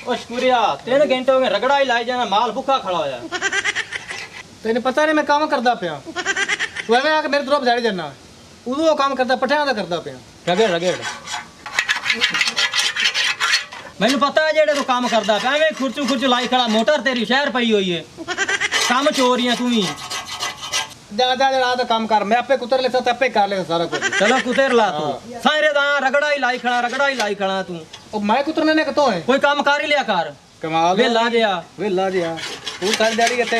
ओ शुक्रिया 3 घंटे हो गए रगड़ा ही लाई जाना माल भूखा खड़ा होया। तेन पता नहीं मैं काम करदा पिया तू एवें आके मेरे तरफ जाड़ी जाना उदों काम करदा पठियां दा करदा पिया रगड़ रगड़ मैनू पता है जेड़े तू काम करदा पिया एवें खुरचू खुरचू लाई खड़ा मोटर तेरी शहर पई हुई है काम चोरियां तू ही ज्यादा जरा तो काम कर मैं आपे कुतर लेता तो आपे कर लेता सारा कुछ चलो कुतेर ला तू सारे दा रगड़ा ही लाई खड़ा तू ओ मैं कुतरने ने कतो है कोई काम कर ही लिया कर कमाल वेला गया तू सारी दिहाड़ी किथे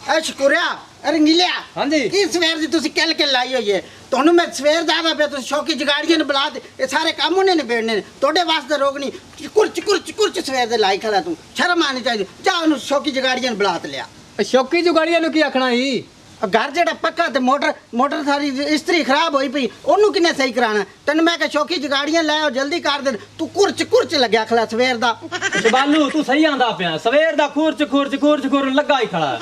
ए शुक्रिया रंगीलिया हाँ जी की सवेर दी तुसी कल के लाई हुई है ਤੁਹਾਨੂੰ ਮੈਂ ਸਵੇਰ ਦਾ ਪਿਆ ਤੁਸੀਂ ਸ਼ੌਕੀ ਜਗਾੜੀਆਂ ਨੂੰ ਬੁਲਾ ਦੇ ਇਹ ਸਾਰੇ ਕੰਮ ਉਹਨੇ ਨਿਬੇੜਨੇ ਨੇ ਤੁਹਾਡੇ ਵਾਸਤੇ ਰੋਗ ਨਹੀਂ ਕੁਰਚ ਸਵੇਰ ਦੇ ਲਾਈ ਖੜਾ ਤੂੰ ਸ਼ਰਮ ਆਣੀ ਚਾਹੀਦੀ ਜਾ ਉਹਨੂੰ ਸ਼ੌਕੀ ਜਗਾੜੀਆਂ ਨੂੰ ਬੁਲਾ ਤੇ ਲਿਆ ਸ਼ੌਕੀ ਜੁਗਾੜੀਆਂ ਨੂੰ ਕੀ ਆਖਣਾ ਸੀ ਘਰ ਜਿਹੜਾ ਪੱਕਾ ਤੇ ਮੋਟਰ ਸਾਰੀ ਇਸਤਰੀ ਖਰਾਬ ਹੋਈ ਪਈ ਉਹਨੂੰ ਕਿੰਨੇ ਸਹੀ ਕਰਾਣਾ ਤੈਨੂੰ ਮੈਂ ਕਿ ਸ਼ੌਕੀ ਜਗਾੜੀਆਂ ਲੈ ਆਓ ਜਲਦੀ ਕਰ ਦੇ ਤੂੰ ਕੁਰਚ ਲੱਗਿਆ ਖੜਾ ਸਵੇਰ ਦਾ ਸ਼ਬਾਲੂ ਤੂੰ ਸਹੀ ਆਂਦਾ ਪਿਆ ਸਵੇਰ ਦਾ ਖੁਰਚ ਲੱਗਾ ਹੀ ਖੜਾ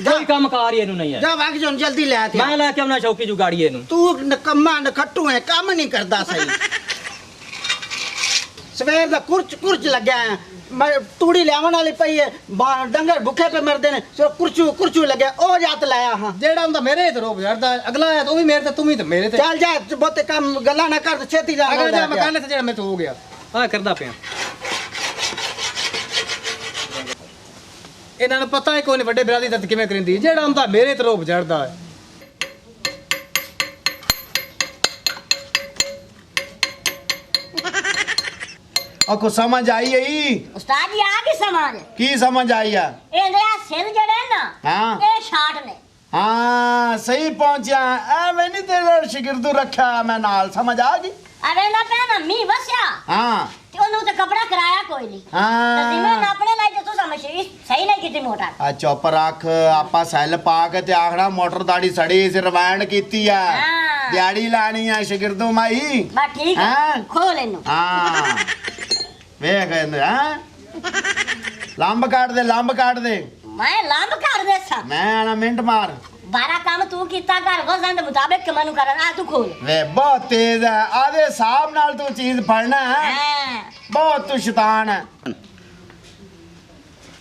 ਕੋਈ ਕੰਮ ਕਾਰ ਇਹਨੂੰ ਨਹੀਂ ਹੈ ਜਾ ਵਗ ਜਾ ਜਲਦੀ ਲੈ ਆ ਮੈਂ ਲੈ ਕੇ ਆਉਣਾ ਸ਼ੌਕੀ ਜੁਗਾੜੀ ਇਹਨੂੰ ਤੂੰ ਨਕਮਾ ਨਖੱਟੂ ਹੈ ਕੰਮ ਨਹੀਂ ਕਰਦਾ ਸਹੀ ਸਵੇਰ ਦਾ ਕੁਰਚ ਲੱਗਿਆ ਹੈ ਮੈਂ ਤੂੜੀ ਲਿਆਵਣ ਵਾਲੀ ਪਈ ਹੈ ਡੰਗਰ ਭੁੱਖੇ ਪੇ ਮਰਦੇ ਨੇ ਸੋ ਕੁਰਚੂ ਲੱਗਿਆ ਉਹ ਜਾਤ ਲਾਇਆ ਹਾਂ ਜਿਹੜਾ ਹੁੰਦਾ ਮੇਰੇ ਤੇ ਰੋਬ ਜੜਦਾ ਅਗਲਾ ਹੈ ਤੂੰ ਵੀ ਮੇਰੇ ਤੇ ਤੂੰ ਵੀ ਤੇ ਮੇਰੇ ਤੇ ਚੱਲ ਜਾ ਬਹੁਤੇ ਕੰਮ ਗੱਲਾਂ ਨਾ ਕਰ ਛੇਤੀ ਜਾ ਅਗਰ ਜਾ ਮਕਾਨ ਤੇ ਜਿਹੜਾ ਮੈਂ ਤੋਂ ਹੋ ਗਿਆ ਆ ਕਰਦਾ ਪਿਆ ਇਹਨਾਂ ਨੂੰ ਪਤਾ ਹੈ ਕੋਈ ਨਹੀਂ ਵੱਡੇ ਬਰਾਦੀ ਦਾ ਕਿਵੇਂ ਕਰਿੰਦੀ ਜਿਹੜਾ ਹੁੰਦਾ ਮੇਰੇ ਤੇ ਰੋਬ ਜੜਦਾ ਹੈ आपको समझ आई यही उस्ताद जी आ की समझ की समझ आई है ਇਹਦੇ ਆ ਸਿਰ ਜਿਹੜੇ ਨਾ हाँ ਇਹ ਸ਼ਾਟ ਨੇ हाँ सही पहुंचा मैं नहीं तेरा शिगिर्द रखा मैं नाल समझ आ गई ਅਰੇ ਨਾ ਪੈਣਾ ਮੀ ਵਸਿਆ हाँ ਤੇ ਉਹਨੂੰ ਤੇ ਕਪੜਾ ਕਰਾਇਆ ਕੋਈ ਨਹੀਂ ਤੇ ਜਿਵੇਂ हाँ ਆਪਣੇ ਲਈ ਤੇ ਤੂੰ ਸਮਝ ਸਹੀ ਨਹੀਂ ਕੀਤੀ ਮੋਟਰ ਆ ਚੁੱਪ ਰੱਖ ਆਪਾਂ ਸੈੱਲ ਪਾ ਕੇ ਤੇ ਆਖਣਾ ਮੋਟਰ ਦਾੜੀ ਸੜੀ ਸੀ ਰਿਵਾਈਂਡ ਕੀਤੀ ਆ ਹਾਂ। ਦਿਹਾੜੀ ਲਾਣੀ ਆ ਸ਼ਿਗਿਰਦੋ ਮਾਈ ਬਸ ਠੀਕ ਹੈ ਹਾਂ। ਖੋਲ ਇਹਨੂੰ ਹਾਂ ਵੇਖ ਇਹਨੂੰ ਹਾਂ ਲੰਬ ਕੱਢ ਦੇ ਮੈਂ ਲੰਬ ਕਰ ਦੇ ਸਾਂ ਮੈਂ ਆਣਾ ਮਿੰਟ ਮਾਰ 12 ਕੰਮ ਤੂੰ ਕੀਤਾ ਘਰ ਵਜ਼ਨ ਦੇ ਮੁਤਾਬਿਕ ਕਿ ਮੈਨੂੰ ਕਰਨ ਆ ਤੂੰ ਖੋਲ ਵੇ ਬਹੁਤ ਤੇਜ਼ ਹੈ ਆਦੇ ਹਿਸਾਬ ਨਾਲ ਤੂੰ ਚੀਜ਼ ਫੜਨਾ ਹੈ ਹਾਂ ਬਹੁਤ ਤੂੰ ਸ਼ੈਤਾਨ ਹੈ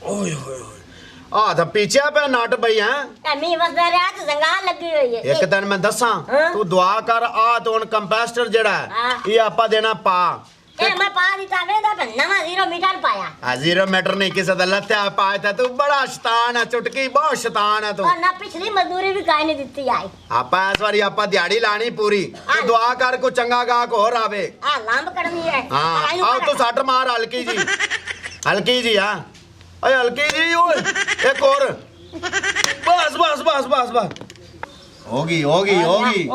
ਓਏ ਹੋਏ ਆ ਤਾਂ ਪੀਛੇ ਪੈ ਨਟ ਬਈ ਹੈ ਇਹ ਮੀ ਵਸਦਾ ਰਿਹਾ ਤੇ ਜ਼ੰਗਾਲ ਲੱਗੀ ਹੋਈ ਹੈ ਇੱਕ ਦਿਨ ਮੈਂ ਦੱਸਾਂ ਹਾਂ। ਤੂੰ ਦੁਆ ਕਰ ਆ ਤੇ ਹੁਣ ਕੰਪੈਸਟਰ ਜਿਹੜਾ ਹੈ, ਹਾਂ। ਇਹ ਆਪਾਂ ਦੇਣਾ ਪਾ ਇਹ ਮੈਂ ਪਾ ਦਿੱਤਾ ਵੇਂਦਾ ਪਰ ਨਵਾਂ 0 ਮੀਟਰ ਪਾਇਆ ਆ 0 ਮੀਟਰ ਨਹੀਂ ਕਿਸੇ ਦਾ ਲੱਤਿਆ ਪਾਇਆ ਤਾਂ ਤੂੰ ਬੜਾ ਸ਼ੈਤਾਨ ਹੈ ਚੁਟਕੀ ਬਹੁਤ ਸ਼ੈਤਾਨ ਹੈ ਤੂੰ ਔਰ ਨਾ ਪਿਛਲੀ ਮਜ਼ਦੂਰੀ ਵੀ ਕਾਇ ਨਹੀਂ ਦਿੱਤੀ ਆਈ ਆਪਾਂ ਇਸ ਵਾਰੀ ਆਪਾਂ ਦਿਹਾੜੀ ਲਾਣੀ ਪੂਰੀ ਤੂੰ ਦੁਆ ਕਰ ਕੋ ਚੰਗਾ ਗਾਹਕ ਹੋਰ ਆਵੇ ਆ ਲੰਬ ਕਰਨੀ ਹੈ ਹਾਂ ਆਓ ਤੂੰ ਸੱਟ ਮਾਰ ਹਲਕੀ ਜੀ ਹਾਂ ਓਏ ਹਲਕੀ ਜੀ ਓਏ ਇੱਕ ਹੋਰ ਬਸ ਹੋ ਗਈ ਓ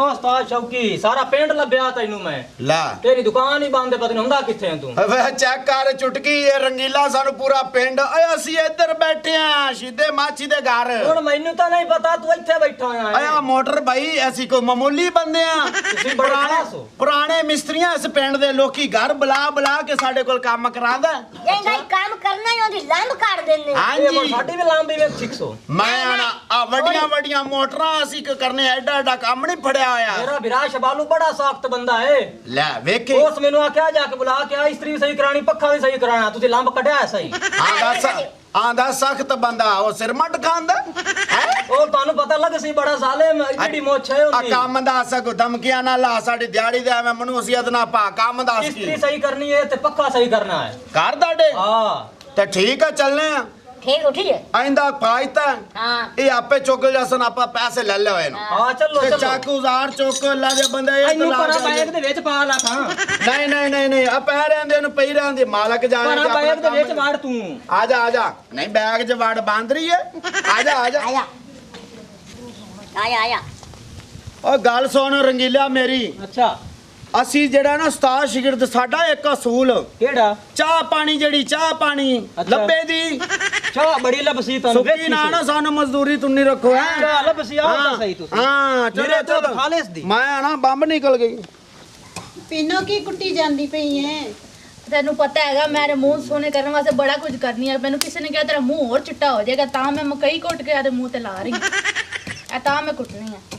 ਉਸਤਾਦ ਸ਼ੌਕੀ ਸਾਰਾ ਪਿੰਡ ਲੱਭਿਆ ਤੈਨੂੰ ਮੈਂ ਲਾ ਤੇਰੀ ਦੁਕਾਨ ਹੀ ਬੰਦ ਪਤਾ ਨਹੀਂ ਹੁੰਦਾ ਕਿੱਥੇ ਆ ਤੂੰ ਵੇ ਚੈੱਕ ਕਰ ਚੁਟਕੀ ਇਹ ਰੰਗੀਲਾ ਸਾਨੂੰ ਪੂਰਾ ਪਿੰਡ ਓਏ ਅਸੀਂ ਇੱਧਰ ਬੈਠੇ ਆ ਸਿੱਧੇ ਮਾਛੀ ਦੇ ਘਰ ਹੁਣ ਮੈਨੂੰ ਤਾਂ ਨਹੀਂ ਪਤਾ ਤੂੰ ਇੱਥੇ ਬੈਠਾ ਓਏ ਆ ਮੋਟਰ ਭਾਈ ਅਸੀਂ ਕੋਈ ਮਾਮੂਲੀ ਬੰਦੇ ਆ ਤੁਸੀਂ ਬੜੇ ਖਾਸ ਹੋ। ਪੁਰਾਣੇ ਮਿਸਤਰੀਆਂ ਇਸ ਪਿੰਡ ਦੇ ਲੋਕੀ ਘਰ ਬੁਲਾ ਕੇ ਸਾਡੇ ਕੋਲ ਕੰਮ ਕਰਾਂਦਾ ਇਹਦਾ ਹੀ ਕੰਮ ਕਰਨਾ ਹੀ ਉਹਦੀ ਲੰਬ ਕਰ ਦਿੰਦੇ ਹਾਂਜੀ ਸਾਡੀ ਵੀ ਲਾਂਬੀ ਵੇਖ 600 ਮੈਂ ਆਣਾ ਆ ਵੱਡੀਆਂ ਮੋਟਰਾਂ ਅਸੀਂ ਕਰਨੇ ਐਡਾ ਕੰਮ ਨਹੀਂ ਫੜਿਆ ਹੋਇਆ ਮੇਰਾ ਵਿਰਾ ਸ਼ਬਾਲੂ ਬੜਾ ਸਖਤ ਬੰਦਾ ਏ ਲੈ ਵੇਖੀ ਉਸ ਮੈਨੂੰ ਆਖਿਆ ਜਾ ਕੇ ਬੁਲਾ ਕੇ ਆ ਇਸਤਰੀ ਸਹੀ ਕਰਾਣੀ ਪੱਖਾ ਵੀ ਸਹੀ ਕਰਾਣਾ ਤੁਸੀਂ ਲੰਬ ਕੱਢਿਆ ਐ ਸਹੀ ਆਂਦਾ ਸਖਤ ਬੰਦਾ ਉਹ ਸਿਰ ਮਟ ਖਾਂਦਾ ਉਹ ਤੁਹਾਨੂੰ ਪਤਾ ਲੱਗ ਸੀ ਬੜਾ ਜ਼ਾਲਿਮ ਜਿਹੜੀ ਮੋਛ ਹੈ ਆ ਉਹਦੀ ਕੰਮ ਦਾ ਸਕੋ ਧਮਕੀਆਂ ਨਾਲ ਲਾ ਸਾਡੀ ਦਿਹਾੜੀ ਦੇ ਐਵੇਂ ਮਨੂਸੀਅਤ ਨਾ ਪਾ ਕੰਮ ਦਾ ਇਸਤਰੀ ਸਹੀ ਕਰਨੀ ਹੈ ਤੇ ਪੱਖਾ ਸਹੀ ਕਰਨਾ ਹੈ ਕਰ ਦਾੜੇ ਹਾਂ ਤੇ ਠੀਕ ਆ ਚੱਲਨੇ ਆ ਠੀਕ ਉਠੀਏ ਆਇੰਦਾ ਪਾਇਤਾ ਹਾਂ ਇਹ ਆਪੇ ਚੁੱਕ ਜਾਸਨ ਆਪਾਂ ਪੈਸੇ ਲੈ ਲੈ ਹੋਏ ਨੇ ਹਾਂ ਚੱਲੋ ਤੇ ਚੱਲੋ ਚਾਕੂ ਜ਼ਾਰ ਚੁੱਕ ਲੈ ਦੇ ਬੰਦੇ ਇਹ ਇਹਨੂੰ ਲਾ ਪਰਾ ਜਾਂਦੇ। ਬੈਗ ਦੇ ਵਿੱਚ ਪਾ ਲਾ ਥਾਂ ਨਹੀਂ ਆ ਪੈ ਰਹਿੰਦੇ ਨੂੰ ਪਈ ਰਹਿੰਦੇ ਮਾਲਕ ਜਾਣੇ ਪਰਾ ਬੈਗ ਦੇ ਵਿੱਚ ਵਾੜ ਤੂੰ ਆ ਜਾ ਨਹੀਂ ਬੈਗ 'ਚ ਵੜ ਬੰਦ ਰਹੀ ਹੈ ਆ ਜਾ ਆਇਆ ਓ ਗੱਲ ਸੁਣ ਰੰਗੀਲਾ ਮੇਰੀ ਅੱਛਾ ਅਸੀਂ ਜਿਹੜਾ ਨਾ ਉਸਤਾਦ ਸ਼ਾਗਿਰਦ ਸਾਡਾ ਇੱਕ ਅਸੂਲ ਕਿਹੜਾ ਚਾਹ ਪਾਣੀ ਅੱਛਾ। ਲੱਭੇ ਦੀ ਚਾਹ ਬੜੀ ਲਬਸੀ ਤੁਹਾਨੂੰ ਸੁੱਕੀ ਨਾ ਨਾ ਸਾਨੂੰ ਮਜ਼ਦੂਰੀ ਤੁੰਨੀ ਰੱਖੋ ਹੈ ਚਾਹ ਲਬਸੀ ਆਹ ਤਾਂ ਸਹੀ ਤੁਸੀਂ ਹਾਂ ਮੇਰੇ ਚਲੋ ਤੋਂ ਖਾਲਿਸ ਦੀ ਮੈਂ ਆਣਾ ਬੰਬ ਨਿਕਲ ਗਈ ਪੀਨੋ ਕੀ ਕੁੱਟੀ ਜਾਂਦੀ ਪਈ ਐ ਤੈਨੂੰ ਪਤਾ ਹੈਗਾ ਮੇਰੇ ਮੂੰਹ ਸੋਨੇ ਕਰਨ ਵਾਸਤੇ ਬੜਾ ਕੁਝ ਕਰਨੀ ਹੈ ਮੈਨੂੰ ਕਿਸੇ ਨੇ ਕਿਹਾ ਤੇਰਾ ਮੂੰਹ ਹੋਰ ਚਿੱਟਾ ਹੋ ਜਾਏਗਾ ਤਾਂ ਮੈਂ ਮਕਈ ਕੁੱਟ ਕੇ ਆਦੇ ਮੂੰਹ ਤੇ ਲਾ ਰਹੀ ਆ ਤਾਂ ਮੈਂ ਕੁੱਟਣੀ ਆ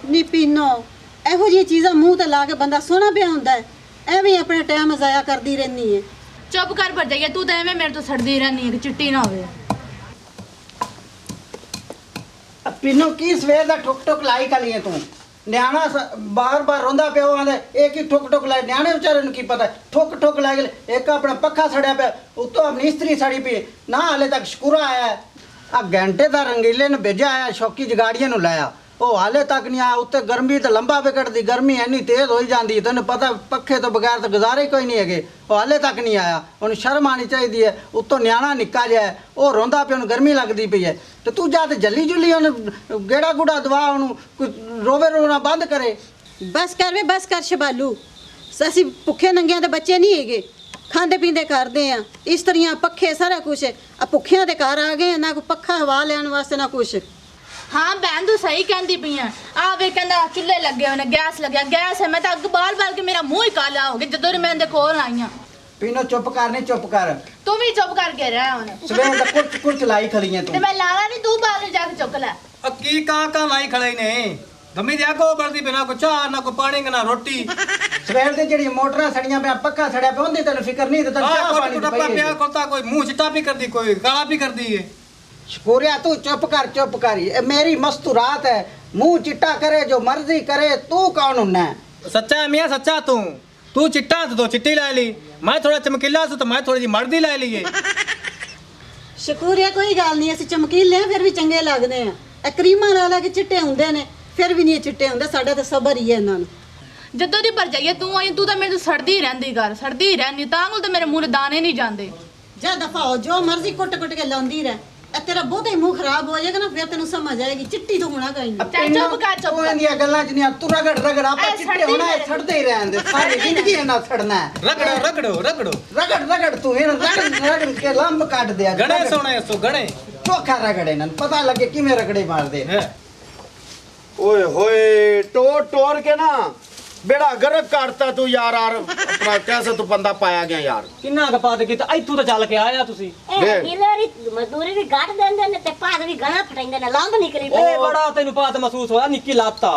ਨੀ ਪੀਨੋ ਇਹੋ ਜਿਹੀ ਚੀਜ਼ਾਂ ਮੂੰਹ ਤੇ ਲਾ ਕੇ ਬੰਦਾ ਸੋਹਣਾ ਪਿਆ ਹੁੰਦਾ ਹੈ ਐਵੇਂ ਆਪਣੇ ਟਾਈਮ ਜ਼ਾਇਆ ਕਰਦੀ ਰਹਿੰਦੀ ਹੈ। ਚੁੱਪ ਕਰ ਭਰਜਾਈਏ, ਤੂੰ ਤਾਂ ਐਵੇਂ ਮੇਰੇ ਤੋਂ ਸੜਦੀ ਰਹਿੰਦੀ ਹੈ ਕਿ ਚਿੱਟੀ ਨਾ ਹੋਵੇ। ਪਿੰਨੋ ਕੀ ਸਵੇਰ ਦਾ ਠੁਕ ਠੁਕ ਲਾਈ ਖਲੀ ਹੈ ਤੂੰ? ਨਿਆਣਾ ਬਾਰ-ਬਾਰ ਰੋਂਦਾ ਪਿਆ ਉਹ ਆਂਦੇ ਇਹ ਕੀ ਠੁਕ ਠੁਕ ਲਾਈ, ਨਿਆਣੇ ਵਿਚਾਰੇ ਨੂੰ ਕੀ ਪਤਾ ਠੁਕ ਠੁਕ ਲਾਈ ਗਏ। ਇੱਕ ਆਪਣਾ ਪੱਖਾ ਸੜਿਆ ਪਿਆ, ਉੱਤੋਂ ਆਪਣੀ ਇਸਤਰੀ ਸੜੀ ਪਈ ਨਾ, ਹਾਲੇ ਤੱਕ ਸ਼ੁਕਰਾ ਆਇਆ ਆ ਘੰਟੇ ਦਾ ਰੰਗੀਲੇ ਨੂੰ ਭੇਜਿਆ ਆਇਆ, ਸ਼ੌਕੀ ਜਗਾੜੀਏ ਨੂੰ ਲਾਇਆ, ਉਹ ਹਾਲੇ ਤੱਕ ਨਹੀਂ ਆਇਆ। ਉੱਤੇ ਗਰਮੀ ਤੇ ਲੰਬਾ ਵਿਕਟਦੀ, ਗਰਮੀ ਇੰਨੀ ਤੇਜ਼ ਹੋਈ ਜਾਂਦੀ, ਤੈਨੂੰ ਪਤਾ ਪੱਖੇ ਤੋਂ ਬਗੈਰ ਤਾਂ ਗੁਜ਼ਾਰੇ ਕੋਈ ਨਹੀਂ ਹੈਗੇ। ਉਹ ਹਾਲੇ ਤੱਕ ਨਹੀਂ ਆਇਆ, ਉਹਨੂੰ ਸ਼ਰਮ ਆਣੀ ਚਾਹੀਦੀ ਹੈ। ਉੱਤੋਂ ਨਿਆਣਾ ਨਿੱਕਾ ਜਿਹਾ ਹੈ, ਉਹ ਰੋਂਦਾ ਪਿਆ, ਉਹਨੂੰ ਗਰਮੀ ਲੱਗਦੀ ਪਈ ਹੈ, ਤੇ ਤੂੰ ਜਾ ਤੇ ਜੱਲੀ ਜੁੱਲੀ ਉਹਨੂੰ ਗੇੜਾ ਗੁੜਾ ਦਵਾ, ਉਹਨੂੰ ਕੋਈ ਰੋਵੇ ਰੋਣਾ ਬੰਦ ਕਰੇ। ਬਸ ਕਰ ਵੇ, ਬਸ ਕਰ ਸ਼ਬਾਲੂ। ਅਸੀਂ ਭੁੱਖੇ ਨੰਗਿਆਂ ਦੇ ਬੱਚੇ ਨਹੀਂ ਹੈਗੇ, ਖਾਂਦੇ ਪੀਂਦੇ ਕਰਦੇ ਆ। ਇਸਤਰੀਆਂ ਪੱਖੇ ਸਾਰਾ ਕੁਛ ਆ ਭੁੱਖਿਆਂ ਦੇ ਘਰ ਆ ਗਏ, ਨਾ ਕੋਈ ਪੱਖਾ ਹਵਾ ਲੈਣ ਵਾਸਤੇ ਨਾ ਕੁਛ। ਹਾਂ ਭੈਣ ਤੂੰ ਸਹੀ ਕਹਿੰਦੀ ਪਈ ਆ ਵੇ ਕਹਿੰਦਾ ਚੁੱਲ੍ਹੇ ਲੱਗੇ ਹੋਏ ਨੇ, ਗੈਸ ਲੱਗਿਆ, ਗੈਸ ਹੈ। ਮੈਂ ਤਾਂ ਅੱਗ ਬਾਲ ਬਾਲ ਕੇ ਮੇਰਾ ਮੂੰਹ ਹੀ ਕਾਲਾ ਹੋ ਗਿਆ ਜਦੋਂ ਦੀ ਮੈਂ ਇਹਦੇ ਕੋਲ ਆਈ ਆ। ਪੀਨੋ ਚੁੱਪ ਕਰ, ਨਹੀਂ ਚੁੱਪ ਕਰ, ਤੂੰ ਵੀ ਚੁੱਪ ਕਰਕੇ ਰਹਿ ਹੁਣ। ਸਵੇਰ ਦਾ ਕੁਰਚ ਕੁਰਚ ਲਾਈ ਖਲੀਆਂ ਤੇ ਤੂੰ। ਮੈਂ ਲਾਣਾ ਨਹੀਂ, ਤੂੰ ਬਾਹਰ ਜਾ ਕੇ ਚੁੱਕ ਲੈ। ਕੀ ਕਾਂ ਲਾਈ ਖੜੇ ਨੇ ਗੰਮੀ ਦਿਆ ਕੋ ਬਰਦੀ ਬਿਨਾ ਕੋ ਚਾਹ ਨਾ ਕੋ ਪਾਣੀ ਨਾ ਰੋਟੀ। ਸਵੇਰ ਦੇ ਜਿਹੜੀ ਮੋਟਰਾਂ ਸੜੀਆਂ ਪਿਆ, ਪੱਖਾ ਸੜਿਆ ਪਿਆ, ਉਹਦੀ ਤੈਨੂੰ ਫਿਕਰ ਨਹੀਂ, ਤੇ ਤੈਨੂੰ ਚਾਹ ਪਾਣੀ ਦੀ ਪਈ ਪਿਆ ਹੈ। ਕੋਤਾ ਕੋਈ ਮੂੰਹ ਚਿੱਟਾ ਵੀ ਕਰਦੀ, ਕੋਈ ਕਾਲਾ ਵੀ ਕਰਦੀ ਏ। ਸ਼ਕੂਰਿਆ ਤੂੰ ਚੁੱਪ ਕਰ, ਚੁੱਪ ਕਰ, ਇਹ ਮੇਰੀ ਮਸਤੂਰਾਤ ਹੈ। ਮੂੰਹ ਚਿੱਟਾ करे जो मर्जी करे, तू कौन हुन्ना है? सच्चा है मियाँ, सच्चा तू चिट्टा तो चिट्टी ला ली, मैं थोड़ा चमकीला से तो मैं थोड़ी जी मर्दी ला ली। ਸ਼ਕੂਰੀਆ ਕੋਈ ਗੱਲ ਨਹੀਂ, ਅਸੀਂ ਚਮਕੀਲੇ ਆ ਫਿਰ ਵੀ ਚੰਗੇ ਲੱਗਦੇ ਆ। ਇਹ ਕਰੀਮਾਂ ਲਾ ਲਾ ਕੇ ਚਿੱਟੇ ਹੁੰਦੇ ਨੇ, ਫਿਰ ਵੀ ਨਹੀਂ ਚਿੱਟੇ ਹੁੰਦੇ। ਸਾਡਾ ਤਾਂ ਸਬਰ ਹੀ ਹੈ ਇਹਨਾਂ ਨੂੰ। ਜਦੋਂ ਦੀ ਭਰਜਾਈਏ ਤੂੰ ਆਈ, ਤੂੰ ਤਾਂ ਮੇਰੇ ਤੋਂ ਸੜਦੀ ਰਹਿੰਦੀ ਘਰ, ਸੜਦੀ ਰਹਿੰਦੀ, ਤਾਂ ਕੋਲ ਤਾਂ ਮੇਰੇ ਮੂੰਹ ਦੇ ਦਾਣੇ ਨਹੀਂ ਜਾਂਦੇ। ਜਾ ਦਫਾ ਹੋ, ਜੋ ਮਰਜ਼ੀ ਕੁੱਟ ਕੁੱਟ ਕੇ ਲਾਉਂਦੀ ਰਹਿ। ਇਹ ਤੇਰਾ ਬਹੁਤਾ ਹੀ ਮੂੰਹ ਖਰਾਬ ਹੋ ਜਾਏਗਾ ਨਾ, ਫਿਰ ਤੈਨੂੰ ਸਮਝ ਆਏਗੀ ਚਿੱਟੀ ਤੋਂ ਹੋਣਾ ਕੋਈ ਨਹੀਂ। ਚੱਲ ਚੁੱਪ ਕਰ, ਚੁੱਪ ਉਹ ਕਰ। ਇੰਦੀਆਂ ਗੱਲਾਂ ਚ ਨਹੀਂ, ਤੂੰ ਰਗੜ ਰਗੜ ਆਪਾਂ ਐ ਚਿੱਟੇ ਸੜਦੀ ਹੋਣਾ ਹੈ, ਮੇਰੇ। ਸੜਦੇ ਹੀ ਰਹਿਣ ਦੇ, ਸਾਰੀ ਜ਼ਿੰਦਗੀ ਇਹਨਾਂ ਸੜਨਾ ਹੈ। रगड़ो रगड़ो रगड़ो ਰਗੜ ਰਗੜ ਤੂੰ ਇਹਨਾਂ ਰਗੜ ਰਗੜ ਕੇ ਲੰਬ ਕੱਢ ਦੇ ਅੱਜ। गणे सोने सो गणे ਚੋਖਾ ਰਗੜੇ ਇਹਨਾਂ ਨੂੰ ਪਤਾ ਲੱਗੇ ਕਿਵੇਂ ਰਗੜੇ ਮਾਰਦੇ ਨੇ। ਓਏ ਹੋਏ ਟੋਰ ਟੋਰ ਕੇ ਨਾ बेड़ा गर्क करता तू यार अपना कैसे तू बंदा पाया गया यार। ਕਿੰਨਾ ਕਪਾਤ ਕੀਤਾ, ਇੱਥੋਂ ਤਾਂ ਚੱਲ ਕੇ ਆਇਆ ਤੁਸੀਂ। ਇਹ ਹੀਲਰੀ ਮਜ਼ਦੂਰੀ ਵੀ ਘੱਟ ਦਿੰਦੇ ਨੇ ਤੇ ਪਾਦ ਵੀ ਗਣਾ ਫਟਾਈਂਦੇ ਨੇ, ਲੰਬ ਨਿਕਲੀ ਪਈ। ਇਹ ਬੜਾ ਤੈਨੂੰ ਪਾਤ ਮਹਿਸੂਸ ਹੋਇਆ, ਨਿੱਕੀ ਲਾਤਾ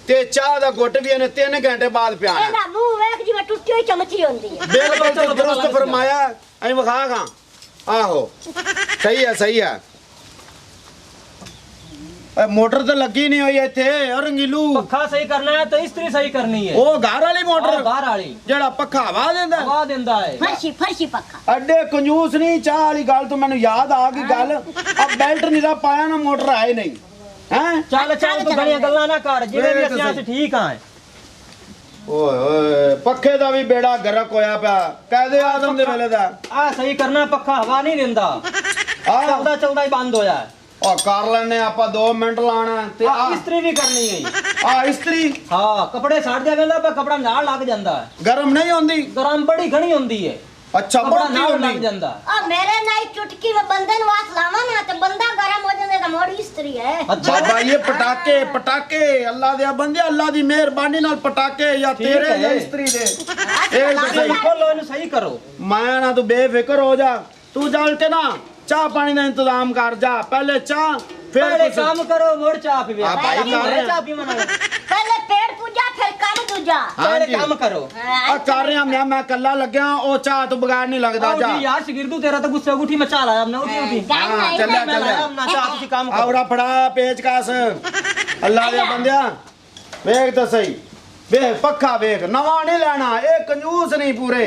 ते चाह दा घुट भी इन्हें 3 घंटे बाद पियाना। ਇਹਦਾ ਮੂੰਹ ਵੇਖ ਜਿਵੇਂ ਟੁੱਟੀ ਹੋਈ ਚਮਚੀ ਹੁੰਦੀ ਹੈ। बिल्कुल तो दुरुस्त फरमाया ऐ वखागा। आहो सही है। मोटर तो लगी नहीं हुई इत्थे और रंगीलू ਪੱਖਾ ਸਹੀ ਕਰਨਾ ਹੈ ਤੇ ਇਸਤਰੀ ਸਹੀ ਕਰਨੀ ਹੈ। ओ घर वाली मोटर ਬਾਹਰ ਵਾਲੀ जेड़ा पक्खा हवा देंदा ਹਵਾ ਦਿੰਦਾ ਹੈ। ਫਰਸ਼ੀ ਫਰਸ਼ੀ ਪੱਖਾ। अड्डे कंजूस नहीं चाह वाली गल तो मैनू याद आ गई गल। अब बेल्ट नहीं दा पाया ना मोटर आए नहीं हैं। ਚੱਲ ਚੱਲ ਤੂੰ ਗਲੀਆਂ ਗੱਲਾਂ ਨਾ ਕਰ, ਜਿਵੇਂ ਵੀ ਅਸੀਂ ਅੱਜ ਠੀਕ ਆਂ। ओए ओए पक्खे दा भी बेड़ा गरक होया पिया कहदे आदम दे वेले दा। ਆ ਸਹੀ ਕਰਨਾ, ਪੱਖਾ ਹਵਾ ਨਹੀਂ ਦਿੰਦਾ, ਚੱਲਦਾ ਚੱਲਦਾ ਹੀ ਬੰਦ ਹੋਇਆ। और कर लेने आपा 2 मिनट लाना ते आ ਇਸਤਰੀ ਵੀ ਕਰਨੀ ਹੈ। इस्त्री ਹਾਂ ਕੱਪੜੇ ਸੜ ਜਾਵੇਂਦਾ ਪਰ ਕਪੜਾ ਨਾਲ ਲੱਗ ਜਾਂਦਾ ਹੈ। गरम नहीं होंदी। ਗਰਮ ਬੜੀ ਘਣੀ ਹੁੰਦੀ ਹੈ, अच्छा ਕਪੜਾ बढ़ती ਨਾਲ ਲੱਗ होंदी। ਜਾਂਦਾ। ਆ ਮੇਰੇ ਨਾਲ ਚੁਟਕੀ ਵਿੱਚ ਬੰਦੇ ਨੂੰ ਹੱਥ ਲਾਵਾਂ ਨਾ ਤੇ ਬੰਦਾ ਗਰਮ ਹੋ ਜਾਂਦਾ, ਤਾਂ ਮੋੜੀ ਇਸਤਰੀ ਹੈ। ਅੱਛਾ बाबा ये पटाके पटाके अल्लाह दे बंदे अल्लाह दी मेहरबानी नाल पटाके या ठीक तेरे है। या इस्त्री दे। ਇਹ तो ਸਹੀ सही ਖੋਲੋ, ਇਹਨੂੰ ਸਹੀ ਕਰੋ। मैं ना तू बेफिक्र हो जा। तू जल के ना चाह पानी का इंतजाम कर जा। पहले चाह फिर ਪਹਿਲੇ कुछ। ਕੰਮ ਕਰੋ, ਮੁੜ ਚਾਹ ਪੀਵੇ। ਆ ਭਾਈ ਕਰ ਰਹੇ ਆ। ਚਾਹ ਪੀਵਣ ਵਾਲਾ ਪਹਿਲੇ ਪੇੜ ਪੂਜਾ ਫਿਰ ਕੰਮ ਦੂਜਾ। ਪਹਿਲੇ जी। ਕੰਮ ਕਰੋ। आ कर रहा मैं कल्ला लग गया ओ चाह तो बगैर नहीं लगदा जा। ਆਉ ਜੀ ਯਾਰ ਸ਼ਗਿਰਦੂ ਤੇਰਾ ਤਾਂ ਗੁੱਸੇ ਉਠੀ ਮੈਂ ਚਾਹ ਲਾਇਆ ਆਪਣਾ ਉਠੀ ਉਠੀ हाँ चल ਮੈਂ ਲਾਇਆ ਆਪਣਾ ਚਾਹ, ਤੁਸੀਂ ਕੰਮ ਕਰੋ। आवरा फड़ा पेचकस अल्लाह दे बंदिया वेख तो सही वेख पक्का वेख नवा नहीं लेना ए कंजूस नहीं पूरे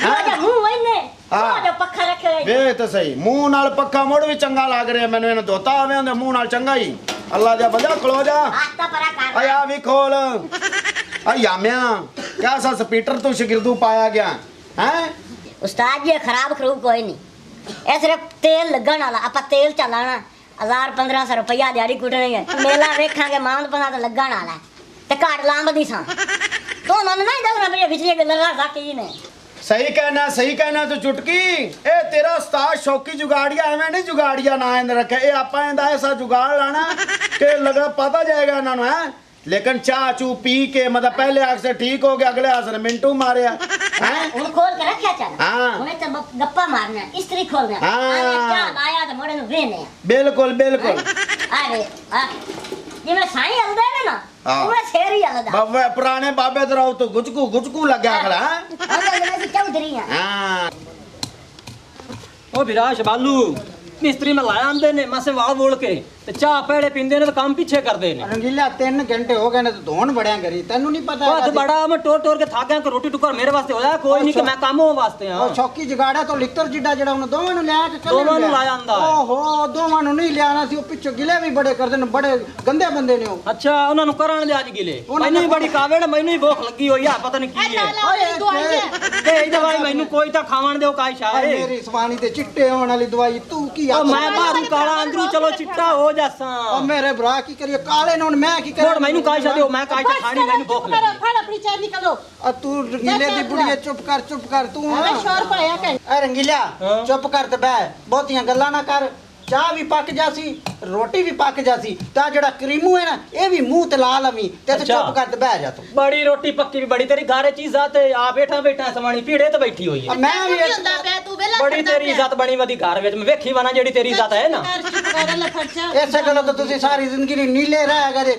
ਉਹਦਾ ਮੂੰਹ ਵੈਨੇ ਉਹਦਾ ਪੱਖਾ ਰੱਖਿਆ ਹੋਇਆ। ਵੇਖ ਤਾਂ ਸਹੀ ਮੂੰਹ ਨਾਲ ਪੱਕਾ ਮੁੜ ਵੀ ਚੰਗਾ ਲੱਗ ਰਿਹਾ ਮੈਨੂੰ। ਇਹਨੂੰ ਧੋਤਾ ਆਵੇਂ ਉਹਦੇ ਮੂੰਹ ਨਾਲ ਚੰਗਾ ਹੀ। ਅੱਲਾ ਦਾ ਬੰਦਾ ਖਲੋ ਜਾ। ਹੱਥ ਪਰਾ ਕਰ। ਆ ਵੀ ਖੋਲ ਆ ਯਾਮਿਆ ਕਿਹਦਾ ਸਪੀਟਰ ਤੋਂ ਸ਼ਗਿਰਦੂ ਪਾਇਆ ਗਿਆ ਹੈ। ਉਸਤਾਦ ਜੀ ਖਰਾਬ ਖਰੂਬ ਕੋਈ ਨਹੀਂ, ਇਹ ਸਿਰਫ ਤੇਲ ਲੱਗਣ ਵਾਲਾ। ਆਪਾਂ ਤੇਲ ਚਲਾਣਾ 1000-1500 ਰੁਪਇਆ ਦਿਹਾੜੀ ਕੁੱਟਣੀ ਹੈ। ਮੇਲਾ ਵੇਖਾਂਗੇ ਮਾਨ ਪਨਾ ਤਾਂ ਲੱਗਣ ਵਾਲਾ ਤੇ ਘਾਟ ਲਾਂਬਦੀ ਸਾਂ। ਤੂੰ ਮੈਨੂੰ ਨਹੀਂ ਦੱਸਣਾ ਵੀ ਵਿਚਲੀਆਂ ਗੱਲਾਂ ਰੱਖਾ ਕੀ ਨੇ। सही कहना तो चुटकी ए तेरा उस्ताद शौकी जुगाड़िया एवें नहीं जुगाड़िया ना इंद रखे ए आपा इंदा ऐसा जुगाड़ लाना कि लगा पता जाएगा इन्होंने है। लेकिन चाह चू पी के मतलब पहले आग से ठीक हो गया, अगले आग से मिंटू मारे हैं। ਹੁਣ ਖੋਲ ਕੇ ਰੱਖਿਆ ਚੱਲ। हाँ। ਹੁਣੇ ਤਾਂ ਗੱਪਾ ਮਾਰਨਾ, ਇਸਤਰੀ ਖੋਲਣਾ। हाँ। ਚਾਹ ਆਇਆ ਤਾਂ ਮੋੜੇ ਨੂੰ ਵੇਨੇ। बिल्कुल बिल्कुल ਅਰੇ ਆ ਜਿਵੇਂ ਸਾਈਂ ਹਲਦੇ ਨੇ ने ना हाँ। वो शेर ही अलग बाबे पुराने बाबे तो रहो तो गुचकू लग गया खड़ा हैं? हम चौधरी हैं हाँ ओ विराश बालू मिस्त्री में लाया आंदे ने मसे वाल बोल के ते चाह पेड़े पींदे ने तो काम पीछे करदे ने रंगीला 3 घंटे हो गए ने तो धोन बड़िया करी तेनू नहीं पता बस बड़ा मैं टोर के थाक गया कि रोटी टुकर मेरे वास्ते होया कोई नहीं कि मैं काम हो वास्ते हां ਉਹ ਚੌਕੀ ਜਗਾੜਾ ਤੋਂ ਲਿੱਤਰ ਜਿੱਡਾ ਜਿਹੜਾ ਉਹਨੂੰ ਦੋਵਾਂ ਨੂੰ ਲਿਆ ਕੇ ਦੋਵਾਂ ਨੂੰ ਲਾਇਆ ਆਂਦਾ ਹੈ। ਓਹੋ ਦੋਵਾਂ ਨੂੰ ਨਹੀਂ ਲਿਆਣਾ ਸੀ ਉਹ ਪਿੱਛੋਂ ਗਿਲੇ ਵੀ ਬੜੇ ਕਰਦੇ ਨੇ ਬੜੇ ਗੰਦੇ ਬੰਦੇ ਨੇ ਉਹ अच्छा ਉਹਨਾਂ ਨੂੰ ਕਰਨ ਦੇ ਅੱਜ ਗਿਲੇ ਮੈਨੂੰ ਹੀ ਬੜੀ ਕਾਵੇੜ ਮੈਨੂੰ ਹੀ ਭੁੱਖ ਲੱਗੀ ਹੋਈ ਆ ਪਤਾ ਨਹੀਂ ਕੀ ਹੈ ਓਏ ਦਵਾਈ ਹੈ ਤੇ ਇਹ ਦਵਾਈ ਮੈਨੂੰ ਕੋਈ ਤਾਂ ਖਾਵਣ ਦਿਓ ਕਾਈ ਸ਼ਾਹ ਏ ਮੇਰੀ ਸਵਾਨੀ ਤੇ ਚਿੱਟੇ ਹੋਣ ਵਾਲੀ ਦਵਾਈ ਤੂੰ ਕੀ ਉਹ ਮੈਂ ਬਾਹਰੋਂ ਕਾਲਾ ਅੰਦਰੋਂ ਚਲੋ ਚਿੱਟਾ ਹੋ ਜਾਸਾਂ ਉਹ ਮੇਰੇ ਭਰਾ ਕੀ ਕਰੀਏ ਕਾਲੇ ਨੇ ਹੁਣ ਮੈਂ ਕੀ ਹੁਣ ਕਰਾਂ ਮੈਨੂੰ ਕਾਈ ਸ਼ਾਹ ਦਿਓ ਮੈਂ ਕਾਈ ਸ਼ਾਹ ਖਾਣੀ ਮੈਨੂੰ ਭੁੱਖ ਲੱਗੀ ਫੜ ਆਪਣੀ ਚਾਹ ਨਿਕਲੋ ਆ ਤੂੰ ਰੰਗੀਲੇ ਦੀ ਬੁੜੀਏ ਚੁੱਪ ਕਰ ਤੂੰ ਐਵੇਂ ਸ਼ੋਰ ਪਾਇਆ ਕਰ ਐ ਰੰਗੀਲਾ ਹਾਂ। ਚੁੱਪ ਕਰ ਤੇ ਬਹਿ ਬਹੁਤੀਆਂ ਗੱਲਾਂ ਨਾ ਕਰ ਚਾਹ ਵੀ ਪੱਕ ਜਾਸੀ ਰੋਟੀ ਵੀ ਪੱਕ ਜਾਸੀ ਤਾਂ ਜਿਹੜਾ ਕਰੀਮੂ ਹੈ ਨਾ ਇਹ ਵੀ ਮੂੰਹ ਤੇ ਲਾ ਲਵੀਂ ਤੇ ਅੱਛਾ। ਚੁੱਪ ਕਰ ਤੇ ਬਹਿ ਜਾ ਤੂੰ ਬੜੀ ਰੋਟੀ ਪੱਕੀ ਵੀ ਬੜੀ ਤੇਰੀ ਘਾਰੇ ਚੀਜ਼ ਆ ਤੇ ਆ ਬੈਠਾ ਸਮਾਣੀ ਪੀੜੇ ਤੇ ਬੈਠੀ ਹੋਈ ਹੈ ਮੈਂ ਵੀ ਕੀ ਹੁੰਦਾ ਪਿਆ ਤੂੰ ਵੇਲਾ ਬੜੀ ਤੇਰੀ ਇੱਜ਼ਤ ਬਣੀ ਵਧੀ ਘਰ ਵਿੱਚ ਮੈਂ ਵੇਖੀ ਵਾ ਨਾ ਜਿਹੜੀ ਤੇਰੀ ਇੱਜ਼ਤ ਹੈ ਨਾ ਕਰ ਚੁੱਪ ਕਰ ਲੈ ਖਰਚਾ ਇਸੇ ਗੱਲੋਂ ਤਾਂ ਤੁਸੀਂ ਸਾਰੀ ਜ਼ਿੰਦਗੀ ਲਈ ਨੀਲੇ ਰਹਿ ਗਏ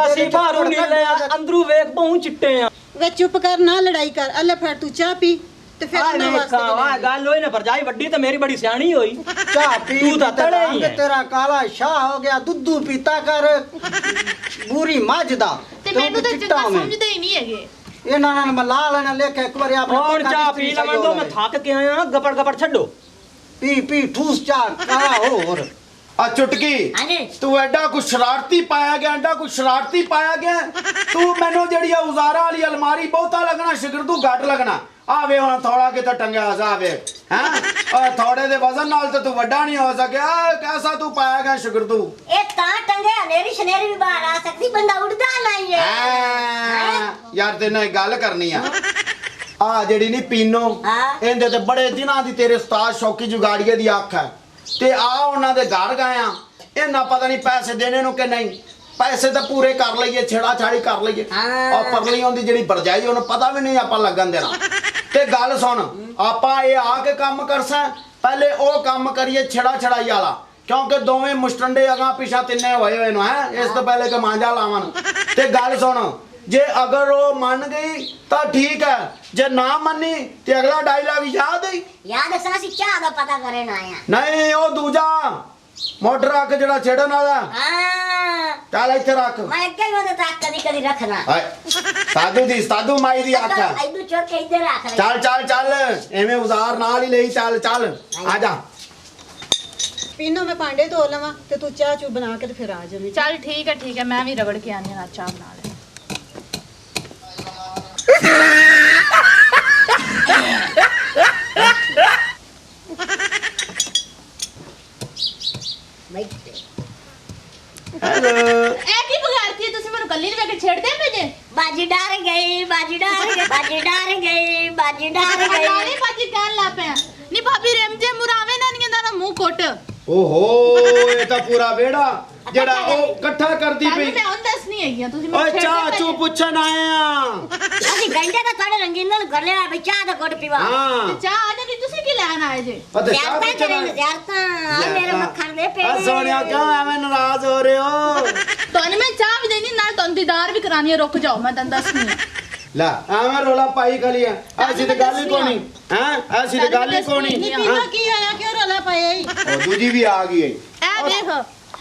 ਅਸੀਂ ਬਾਹਰੋਂ ਨਿਕਲੇ ਆ ਅੰਦਰੋਂ ਵੇਖ ਪਹੁੰ ਚਿੱਟੇ ਆ ਵੇ ਚੁੱਪ ਕਰ ਨਾ ਲੜਾਈ ਕਰ ਅੱਲੇ ਫੜ ਤੂੰ ਚਾਹ ਪੀ ਤੇ ਫਿਰ ਉਹਨਾਂ ਵਾਸਤੇ ਆ ਗੱਲ ਹੋਈ ਨਾ ਭਰਜਾਈ ਵੱਡੀ ਤੇ ਮੇਰੀ ਬੜੀ ਸਿਆਣੀ ਹੋਈ ਚਾਹ ਪੀ ਤੂੰ ਤਾਂ ਤੇ ਤੜੇ ਹੀ ਰੰਗ ਹੈ। ਤੇਰਾ ਕਾਲਾ ਸ਼ਾਹ ਹੋ ਗਿਆ ਦੁੱਧੂ ਪੀਤਾ ਕਰ ਬੂਰੀ ਮੱਝ ਦਾ ਤੇ ਤੂੰ ਮੈਨੂੰ ਤਾਂ ਚਿੱਟਾ ਚੰਗਾ ਹੋਵੇਂ। ਸਮਝਦੇ ਹੀ ਨਹੀਂ ਹੈਗੇ ਇਹਨਾਂ ਨਾਲ ਮੈਂ ਲਾ ਲੈਣਾ ਲਿਖ ਇੱਕ ਵਾਰੀ ਆਪਣੇ ਹੁਣ ਪੱਕਾ ਚਾਹ ਮਿਸਤਰੀ ਪੀ ਸਹੀ ਲਵਣ ਦੋ ਹੋ ਮੈਂ ਲਵੇ। ਥੱਕ ਕੇ ਆਇਆ ਗਪੜ ਛੱਡੋ ਪੀ ਠੂਸ ਚਾਹ ਕਾਲਾ ਹੋਰ ਆ ਚੁਟਕੀ ਹਾਂਜੀ ਤੂੰ ਐਡਾ ਕੁਛ ਸ਼ਰਾਰਤੀ ਪਾਇਆ ਗਿਆ ਤੂੰ ਮੈਨੂੰ ਜਿਹੜੀ ਆ ਉਜ਼ਾਰਾ ਵਾਲੀ ਅਲਮਾਰੀ ਬਹੁਤਾ ਲੱਗਣਾ ਸ਼ਿਗਰਦੂ ਘੱਟ ਲੱਗਣਾ ਆਵੇ ਹੁਣ ਥੋੜਾ ਕਿਤੇ ਟੰਗਿਆ ਹਸਾ ਵੇ ਹੈ ਥੋੜੇ ਦੇ ਵਜ਼ਨ ਨਾਲ ਤੇ ਤੂੰ ਵੱਡਾ ਨਹੀਂ ਹੋ ਸਕਿਆ ਕੈਸਾ ਤੂੰ ਪਾਇਆ ਗਿਆ ਸ਼ਿਗਰਦੂ ਇਹ ਤਾਂ ਟੰਗੇ ਹਨੇਰੀ ਸ਼ਨੇਰੀ ਵੀ ਬਾਹਰ ਆ ਸਕਦੀ ਬੰਦਾ ਉੱਡਦਾ ਨਹੀਂ ਹੈ ਯਾਰ ਤੇਰੇ ਨਾਲ ਇੱਕ ਗੱਲ ਕਰਨੀ ਆ ਆ ਜਿਹੜੀ ਨਹੀਂ ਪੀਨੋ ਹਾਂ। ਇਹਦੇ ਤੇ ਬੜੇ ਦਿਨਾਂ ਦੀ ਤੇਰੇ ਉਸਤਾਦ ਸ਼ੌਕੀ ਜੁਗਾੜੀਏ ਦੀ ਅੱਖ ਹੈ ਤੇ ਆ ਉਹਨਾਂ ਦੇ ਘਰ ਗਏ ਆ ਇਹਨਾਂ ਪਤਾ ਨਹੀਂ ਪੈਸੇ ਦੇਣੇ ਨੂੰ ਕਿ ਨਹੀਂ ਪੈਸੇ ਤਾਂ ਪੂਰੇ ਕਰ ਲਈਏ ਛੇੜਾ ਛਾੜੀ ਕਰ ਲਈਏ ਹਾਂ। ਆ ਪਰਲੀ ਉਹਦੀ ਜਿਹੜੀ ਭਰਜਾਈ ਉਹਨੂੰ ਪਤਾ ਵੀ ਨਹੀਂ ਆਪਾਂ ਲੱਗਣ ਦੇਣਾ ਤੇ ਗੱਲ ਸੁਣ ਆਪਾਂ ਇਹ ਆ ਕੇ ਕੰਮ ਕਰਸਾਂ ਪਹਿਲੇ ਉਹ ਕੰਮ ਕਰੀਏ ਛੇੜਾ ਛੜਾਈ ਵਾਲਾ ਕਿਉਂਕਿ ਦੋਵੇਂ ਮੁਸ਼ਟੰਡੇ ਅਗਾਂ ਪਿਛਾ ਤਿੰਨੇ ਹੋਏ ਨੇ ਹੈ ਇਸ ਤੋਂ ਪਹਿਲੇ ਕਿ ਮਾਂਜਾ ਲਾਵਣ ਤੇ ਗੱਲ ਸੁਣ ਜੇ ਅਗਰ ਉਹ ਮੰਨ ਗਈ ਤਾਂ ਠੀਕ ਹੈ ਜੇ ਨਾ ਮੰਨੀ ਤੇ ਅਗਲਾ ਡਾਇਲੌਗ ਯਾਦ ਹੈ ਯਾਦ ਅਸਾਂ ਸੀ ਚਾਹ ਦਾ ਪਤਾ ਕਰਨ ਆਇਆ ਨਹੀਂ ਉਹ ਦੂਜਾ ਮੋਟਰ ਰੱਖ ਜਿਹੜਾ ਛੇੜਨ ਵਾਲਾ ਹਾਂ ਚੱਲ ਇੱਥੇ ਰੱਖ ਮੈਂ ਅੱਗੇ ਵੀ ਉਹਦੇ ਤੱਕ ਕਦੀ ਰੱਖਣਾ ਹਾਏ ਸਾਧੂ ਮਾਈ ਦੀ ਅੱਖ ਹੈ ਇਧਰ ਚੋਰ ਕੇ ਇੱਧਰ ਰੱਖ ਲੈ ਚੱਲ ਐਵੇਂ ਉਜ਼ਾਰ ਨਾਲ ਹੀ ਲਈ ਚੱਲ ਆ ਜਾ ਪੀਨੋ ਮੈਂ ਭਾਂਡੇ ਧੋ ਲਵਾਂ ਤੇ ਤੂੰ ਚਾਹ ਚੂ ਬਣਾ ਕੇ ਤੇ ਫਿਰ ਆ ਜਾਵੀਂ ਚੱਲ ਠੀਕ ਹੈ ਮੈਂ ਵੀ ਰਗੜ ਕੇ ਆਨੀ ਨਾਲ ਚਾਹ ਬਣਾ ਲੈ ਬੈਠੇ ਹੈਲੋ ਇਹ ਕੀ ਬਗਾੜਤੀ ਹੈ ਤੁਸੀਂ ਮੈਨੂੰ ਕੱਲੀ ਨੂੰ ਵੇਖ ਕੇ ਛੇੜਦੇ ਪਏ ਜੇ ਬਾਜੀ ਡਰ ਗਈ ਨਾਲੇ ਬਾਜੀ ਕਹਿਣ ਲੱਗ ਪਿਆ ਨੀ ਭਾਬੀ ਰਮਜੇ ਮੁਰਾਵੇ ਨਾ ਨਹੀਂ ਦਾ ਮੂੰਹ ਕੁੱਟ ਓਹੋ ਇਹ ਤਾਂ ਪੂਰਾ ਵਿਹੜਾ ਜਿਹੜਾ ਉਹ ਇਕੱਠਾ ਕਰਦੀ ਤੁਹਾਨੂੰ ਪਈ ਮੈਂ ਹੁਣ ਦੱਸਣੀ ਹੈਗੀ ਆ ਤੁਸੀਂ ਓਏ ਛੇੜਦੇ ਚਾਹ ਪਏ ਚੂ ਜੇ। ਪੁੱਛਣ ਆਏ ਆ ਅਸੀਂ ਘੰਟੇ ਦਾ ਤੁਹਾਡੇ ਰੰਗੀਨ ਨਾਲ ਕਰ ਲਿਆ ਬਈ ਚਾਹ ਦਾ ਘੁੱਟ ਪੀਵਾ ਹਾਂ ਤੇ ਚਾਹ ਆ ਜਾਂਦੀ ਤੁਸੀਂ ਕੀ ਲੈਣ ਆਏ ਜੇ ਅਤੇ ਚਾਹ ਜ਼ਿਆਰਤਾਂ ਪੁੱਛਣ ਕਰੇ ਆਏ ਜ਼ਿਆਰਤਾਂ ਮੇਰੇ ਮੱਖਣ ਦੇ ਪੇੜੇ ਆ ਸੋਹਣਿਆ ਕਿਉਂ ਐਵੇਂ ਨਾਰਾਜ਼ ਹੋ ਰਹੇ ਹੋ ਤੁਹਾਨੂੰ ਮੈਂ ਚਾਹ ਵੀ ਦੇਣੀ ਨਾਲ ਤੁਹਾਨੂੰ ਦੀਦਾਰ ਵੀ ਕਰਾਣੀ ਹੈ ਰੁਕ ਜਾਓ ਮੈਂ ਤੁਹਾਨੂੰ ਦੱਸਣੀ ਹੈ ਲੈ ਐਵੇਂ ਰੋਲਾ ਪਾਈ ਖਲੀ ਆ ਐਸੀ ਤੇ ਗੱਲ ਹੀ ਕੋਣੀ ਹੈ ਐਸੀ ਤੇ ਗੱਲ ਹੀ ਕੋਣੀ ਨਹੀਂ, ਪੀਨੋ ਕੀ ਹੋਇਆ ਕਿਉਂ ਰੌਲਾ ਪਾਇਆ ਈ ਉਹ ਦੂਜੀ ਵੀ ਆ ਗਈ ਹੈ ਇਹ ਵੇਖ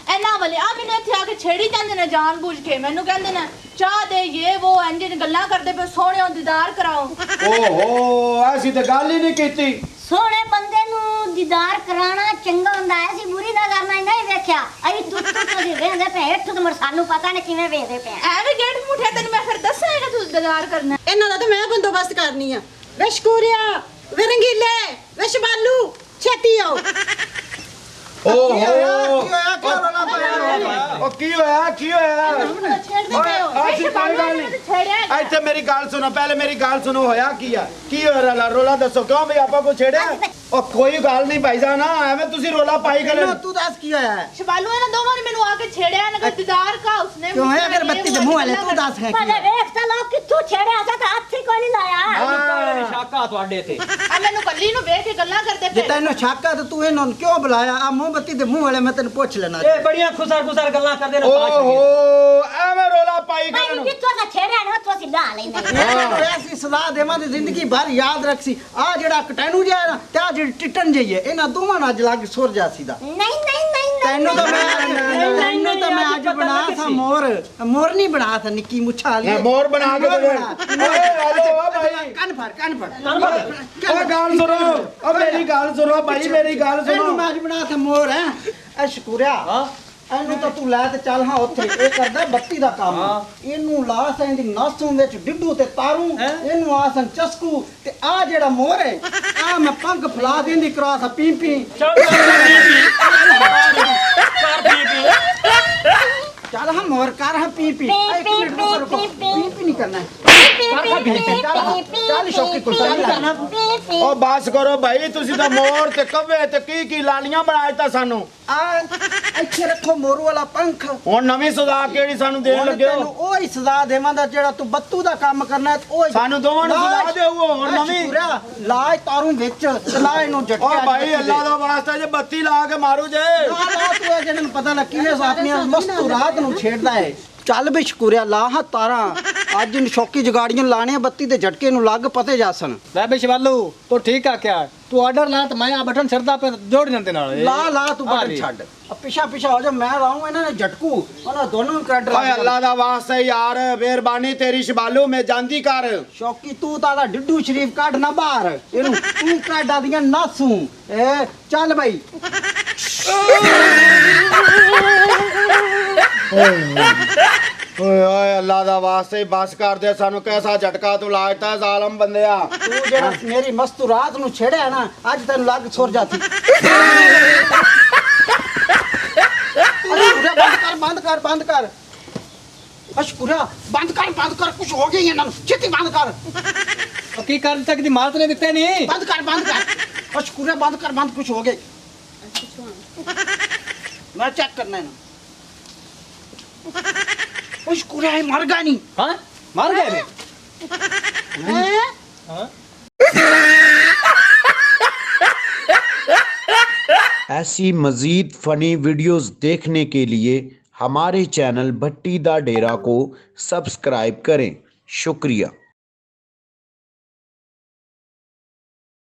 ਇਹਨਾਂ ਵਾਲੇ ਆ ਮੈਨੂੰ ਇੱਥੇ ਆ ਕੇ ਛੇੜੀ ਜਾਂਦੇ ਨੇ ਜਾਣ ਬੁੱਝ ਕੇ ਮੈਨੂੰ ਕਹਿੰਦੇ ਨੇ ਚਾਹ ਦੇ ਇਹ ਉਹ ਇੰਜ ਗੱਲਾਂ ਕਰਦੇ ਪਏ ਸੋਹਣਿਓ ਦੀਦਾਰ ਕਰਾਓ ਓਹੋ ਐਸੀ ਤੇ ਗੱਲ ਹੀ ਨਹੀਂ ਕੀਤੀ ਸੋਹਣੇ ਬੰਦੇ ਨੂੰ ਦੀਦਾਰ ਕਰਾਉਣਾ ਚੰਗਾ ਹੁੰਦਾ ਹੈ ਅਸੀਂ ਬੁਰੀ ਨਜ਼ਰ ਨਾਲ ਨਹੀਂ ਵੇਖਿਆ ਅਸੀਂ ਤੂੰ ਅਸੀਂ ਵੇਖਦੇ ਪਏ ਇੱਥੋਂ ਤੇ ਸਾਨੂੰ ਪਤਾ ਨਹੀਂ ਕਿਵੇਂ ਵੇਖਦੇ ਪਏ ਐਵੇਂ ਗੇਟ ਮੁੱਠਿਆ ਤੈਨੂੰ ਮੈਂ ਫਿਰ ਦੱਸਾਂਗਾ ਤੂੰ ਦੀਦਾਰ ਕਰਨਾ ਇਹਨਾਂ ਦਾ ਤਾਂ ਮੈਂ ਬੰਦੋਬਸਤ ਕਰਨੀ ਆ ਵੇ ਸ਼ਕੂਰਿਆ ਵੇ ਰੰਗੀਲੇ ਵੇ ਸ਼ਬਾਲੂ ਛੇਤੀ ਆਓ ਓਹੋ ਕਿਉਂ ਰੌਲਾ ਪਾਇਆ ਉਹ ਕੀ ਹੋਇਆ ਛੇੜਦੇ ਪਏ ਹੋ ਓਏ, ਅਸੀਂ ਕੋਈ ਗੱਲ ਨਹੀਂ। ਛੇੜਿਆ ਇੱਥੇ ਮੇਰੀ ਗੱਲ ਸੁਣੋ ਪਹਿਲੇ ਮੇਰੀ ਗੱਲ ਸੁਣੋ ਹੋਇਆ ਕੀ ਆ ਕੀ ਹੋਇਆ ਰੋਲਾ ਦੱਸੋ ਕਿਉਂ ਬਈ ਆਪਾਂ ਕੋ ਛੇੜਿਆ ਉਹ ਕੋਈ ਗੱਲ ਨਹੀਂ ਭਾਈਜਾਨ ਐਵੇਂ ਤੁਸੀਂ ਰੋਲਾ ਪਾਈ ਗਏ ਤੂੰ ਦੱਸ ਕੀ ਹੋਇਆ ਹੈ? ਸ਼ਬਾਲੂ ਇਹਨਾਂ ਦੋਵਾਂ ਨੇ ਮੈਨੂੰ ਆ ਕੇ ਛੇੜਿਆ ਨਾ ਦੀਦਾਰ ਕਾ ਉਸਨੇ ਕਿਉਂ ਹੈ ਅਗਰਬੱਤੀ ਦੇ ਮੂੰਹ ਵਾਲੇ ਤੂੰ ਦੱਸ ਹੈ ਪਰ ਵੇਖ ਤਾਂ ਲੋ ਕਿੱਥੋਂ ਛੇੜਿਆ ਸੀ ਤਾਂ ਹੱਥ ਹੀ ਕੋਈ ਨਹੀਂ ਲਾਇਆ ਸ਼ਾਕਾ ਤੁਹਾਡੇ ਤੇ ਆ ਮੈਨੂੰ ਕੱਲੀ ਨੂੰ ਵੇਖ ਕੇ ਗੱਲਾਂ ਕਰਦੇ ਜੇ ਪਏ ਤੈਨੂੰ ਸ਼ੱਕ ਆ ਤਾਂ ਤੂੰ ਇਹਨਾਂ ਨੂੰ ਕਿਉਂ ਬੁਲਾਇਆ ਆ ਮੋਮਬੱਤੀ ਦੇ ਮੂੰਹ ਵਾਲੇ ਮੈਂ ਤੈਨੂੰ ਪੁੱਛ ਲੈਣਾ ਇਹ ਬੜੀਆਂ ਖੁਸਰ ਗੱਲਾਂ ਕਰਦੇ ਨੇ ਓਹੋ ਐਵੇਂ ਰੋਲਾ ਪਾਈ ਭਾਈ ਕਰਨ ਜਿੱਥੋਂ ਦਾ ਛੇੜਿਆ ਨਾ ਉੱਥੋਂ ਅਸੀਂ ਲਾ ਲੈਂਦੇ ਐਸੀ ਸਲਾਹ ਦੇਵਾਂ ਤੇ ਜ਼ਿੰਦਗੀ ਭਰ ਯਾਦ ਰੱਖੀ ਆ ਜਿਹੜਾ ਕਟੈਨੂ ਜਿਹਾ ਨਾ ਤੇ ਆ ਜਿਹੜੀ ਟਿੱਟਣ ਜਿਹੀ ਹੈ ਇਹਨਾਂ ਦੋਵਾਂ ਨਾਲ ਅੱਜ ਲੱਗ ਸੁਰ ਜਾਸੀ ਦਾ ਨਹੀਂ ਨਹੀਂ ਨਹੀਂ ਤੈਨੂੰ ਤਾਂ ਮੈਂ ਅੱਜ ਬਣਾ ਥਾ ਮੋਰ ਨਹੀਂ ਬਣਾ ਥਾ ਨਿੱਕੀ ਮੁੱਛਾਂ ਵਾਲੀ ਮੋਰ ਬਣਾ ਕੇ ਦੇ ਓਏ ਹੈਲੋ ਓ ਭਾਈ ਕੰਨ ਫੜ ਓ ਗੱਲ ਸੁਣੋ ਓ ਮੇਰੀ ਗੱਲ ਸੁਣੋ ਭਾਈ ਮੇਰੀ ਗੱਲ ਇਹਨੂੰ ਸੁਣੋ ਮੈਂ ਅੱਜ ਬਣਾ ਥਾ ਮੋਰ ਹੈ ਐ ਸ਼ੁਕਰਿਆ ਇਹਨੂੰ ਤਾਂ ਤੂੰ ਲੈ ਤੇ ਚੱਲ ਹਾਂ ਉੱਥੇ ਇਹ ਕਰਦਾ ਬੱਤੀ ਦਾ ਕੰਮ ਇਹਨੂੰ ਲਾ ਸੈਂ ਦੀ ਨਾਸੋਂ ਵਿੱਚ ਡਿੱਡੂ ਤੇ ਤਾਰੂ ਇਹਨੂੰ ਆਸਨ ਚਸਕੂ ਤੇ ਆ ਜਿਹੜਾ ਮੋਰ ਹੈ ਆ ਮੈਂ ਪੰਖ ਫਲਾ ਦੇਂਦੀ ਕਰਾਸ ਪੀ ਚੱਲ ਹਾਂ ਮੋਰ ਕਰ ਹਾਂ ਪੀ ਇੱਕ ਮਿੰਟ ਰੁਕੋ ਪੀ ਨਹੀਂ ਕਰਨਾ ਚੱਲ ਸ਼ੌਕੀ ਕੁਛ ਨਹੀਂ ਕਰਨਾ ਓ ਬਸ ਕਰੋ ਭਾਈ ਤੁਸੀਂ ਤਾਂ ਮੋਰ ਤੇ ਕਵੇ ਤੇ ਕੀ ਲਾਲੀਆਂ ਬਣਾ ਦਿੱਤਾ ਸਾਨੂੰ ਆ ਇੱਥੇ ਰੱਖੋ ਮੋਰੂ ਵਾਲਾ ਪੰਖ ਹੁਣ ਨਵੀਂ ਸਜ਼ਾ ਕਿਹੜੀ ਸਾਨੂੰ ਦੇਣ ਲੱਗੇ ਤੈਨੂੰ ਹੋ ਉਹ ਹੀ ਸਜ਼ਾ ਦੇਵਾਂ ਦਾ ਜਿਹੜਾ ਤੂੰ ਬੱਤੂ ਦਾ ਕੰਮ ਕਰਨਾ ਉਹ ਹੀ ਸਾਨੂੰ ਦੋਵਾਂ ਨੂੰ ਸਜ਼ਾ ਦਿਓ ਹੁਣ ਨਵੀਂ ਲਾਜ ਤਾਰੂ ਵਿੱਚ ਤੇ ਲਾ ਇਹਨੂੰ ਜੱਟਿਆ ਓ ਭਾਈ ਅੱਲਾ ਦਾ ਵਾਸਤਾ ਜੇ ਬੱਤੀ ਲਾ ਕੇ ਮਾਰੂ ਜੇ ਲਾ ਤੂੰ ਇਹ ਜਿਹਨਾਂ ਨੂੰ ਪਤਾ ਲੱਗ ਕਿਵੇਂ ਆਪਣੀਆਂ ਮਸਤੂ ਰਾਤ ਨੂੰ ਛੇੜਦਾ ਹੈ ਚੱਲ ਵੀ ਸ਼ੁਕਰੀਆ ਲਾ ਹਾਂ ਤਾਰਾਂ ਅੱਜ ਨੂੰ ਸ਼ੌਕੀ ਜਗਾੜੀਆਂ ਲਾਣੀਆਂ ਬੱਤੀ ਦੇ ਝਟਕੇ ਨੂੰ ਲੱਗ ਪਤੇ ਜਾਸਨ ਲੈ ਬੇ ਸ਼ਵਾਲੂ ਤੂੰ ਠੀਕ ਆ ਕਿਆ ਤੂੰ ਆਰਡਰ ਲਾ ਤੇ ਮੈਂ ਆ ਬਟਨ ਛੱਡਦਾ ਪੇ ਜੋੜ ਜਾਂਦੇ ਨਾਲ ਲਾ ਤੂੰ ਬਟਨ ਛੱਡ ਪਿਛਾ ਹੋ ਜਾ ਮੈਂ ਲਾਉਂ ਇਹਨਾਂ ਨੇ ਝਟਕੂ ਉਹਨਾਂ ਦੋਨੋਂ ਨੂੰ ਕੱਢ ਓਏ ਅੱਲਾ ਦਾ ਵਾਸਤਾ ਯਾਰ ਮਿਹਰਬਾਨੀ ਤੇਰੀ ਸ਼ਬਾਲੂ ਮੈਂ ਜਾਂਦੀ ਕਰ ਸ਼ੌਕੀ ਤੂੰ ਤਾਂ ਦਾ ਡਿੱਡੂ ਸ਼ਰੀਫ ਕੱਢ ਨਾ ਬਾਹਰ ਇਹਨੂੰ ਤੂੰ ਕੱਢ ਆਦੀਆਂ ਨਾਸੂ ਏ ਚੱਲ ਬਈ ਓਏ ਅੱਲਾ ਦਾ ਵਾਸਤਾ ਹੀ ਬਸ ਕਰ ਦੇ ਸਾਨੂੰ ਕੈਸਾ ਝਟਕਾ ਤੂੰ ਲਾਇਤਾ ਜ਼ਾਲਮ ਬੰਦਿਆ ਤੂੰ ਜਿਹੜਾ ਮੇਰੀ ਮਸਤੂ ਰਾਤ ਨੂੰ ਛੇੜਿਆ ਨਾ ਅੱਜ ਤੈਨੂੰ ਲੱਗ ਸੁਰ ਜਾਤੀ ਬੰਦ ਕਰ ਅਸ਼ਕੁਰਾ ਬੰਦ ਕਰ ਕੁਛ ਹੋ ਗਿਆ ਇਹਨਾਂ ਨੂੰ ਛੇਤੀ ਬੰਦ ਕਰ ਕੀ ਕਰ ਸਕਦੀ ਮਾਤ ਨੇ ਦਿੱਤੇ ਨਹੀਂ ਬੰਦ ਕਰ ਅਸ਼ਕੁਰਾ ਬੰਦ ਕੁਛ ਹੋ ਗਿਆ ਮੈਂ ਚੈੱਕ ਕਰਨਾ ਹੈ ਅਸ਼ਕੁਰਾ ਹੈ ਮਰ ਗਿਆ ਨਹੀਂ ਹਾਂ ਮਾਰ ਗਏ ਨੇ ऐसी मज़ीद फ़नी वीडियोज़ देखने के लिए हमारे चैनल भट्टी दा डेरा को सब्सक्राइब करें। शुक्रिया।